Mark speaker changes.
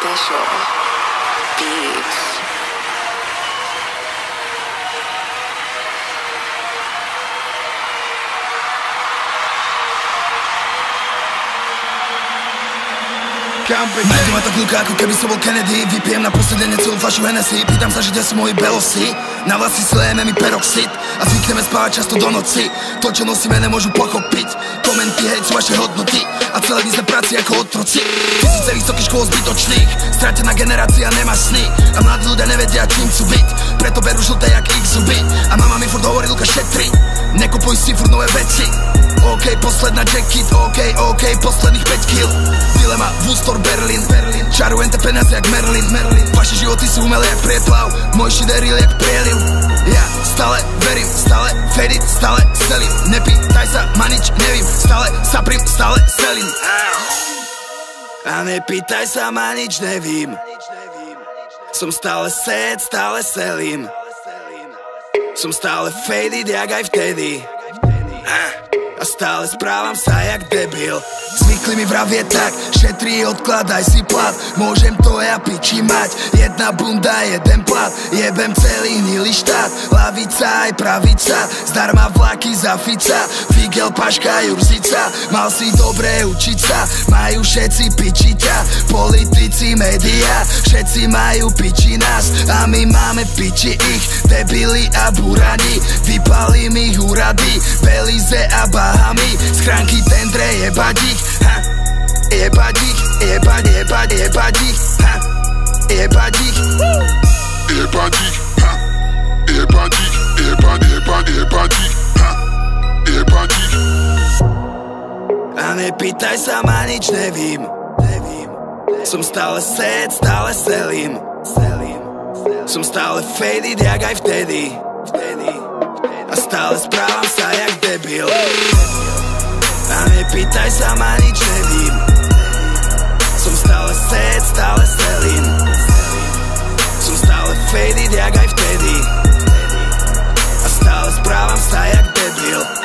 Speaker 1: Special Beats.
Speaker 2: Najdu ma tak ľuka, ako keby som bol Kennedy. Vypijem na posledenie celú fľašu Hennessy. Pýtam sa, že kde sú moji belosy. Na vlasy slejeme mi peroxid a zvykneme spávať často do noci. To, čo nosíme, nemôžu pochopiť. Komenty, hejt sú vaše hodnoty a celé dny sme práci ako otroci. Tisíce vysokých škôl zbytočných, stratená generácia nemá sny a mladí ľudia nevedia, čím chcú byť. Preto berú žlté jak ich zuby a mama mi furt hovorí, Luka, šetri, nekupuj si furt nové veci. OK, posledná jacket, OK, posledných 5 kill. Dilema, Wustor, Berlin, čarujem te peniaze jak Merlin. Vaše životy sú umelé jak prieplav, môj shit je real jak prieliv. Ja stále verím, stále faded, stále selím. Nepýtaj sa, ma nič nevím, stále saprím, stále selím. A nepýtaj sa, ma nič nevím. Som stále sad, stále selím. Som stále faded jak aj vtedy. A stále správam sa jak debil. Zvykli mi vravieť tak, šetri, odkladaj si plat. Môžem to ja piči mať, jedna bunda, jeden plat. Jebem celý hnilý štát, lavica aj pravica, zdarma vlaky za Fica. Figel, Paška, Jurzica, mal si dobre učiť sa. Majú všetci piči ťa, politici, média, všetci majú piči nás a my máme piči ich. Debili a burani, vypalím ich úrady, Belize a Bahamy, schránky, tendre, jebať ich. Jebať ich, jebať ich, jebať ich, jebať ich, jebať ich, jebať ich, jebať ich, jebať ich. A nepýtaj sa, ma nič nevím. Som stále sad, stále selím. Som stále faded jak aj vtedy. A stále správam sa jak debil. A nepýtaj sa, ma nič nevím. Som stále sad, stále selím. Som stále faded jak aj vtedy. A stále správam sa jak debil.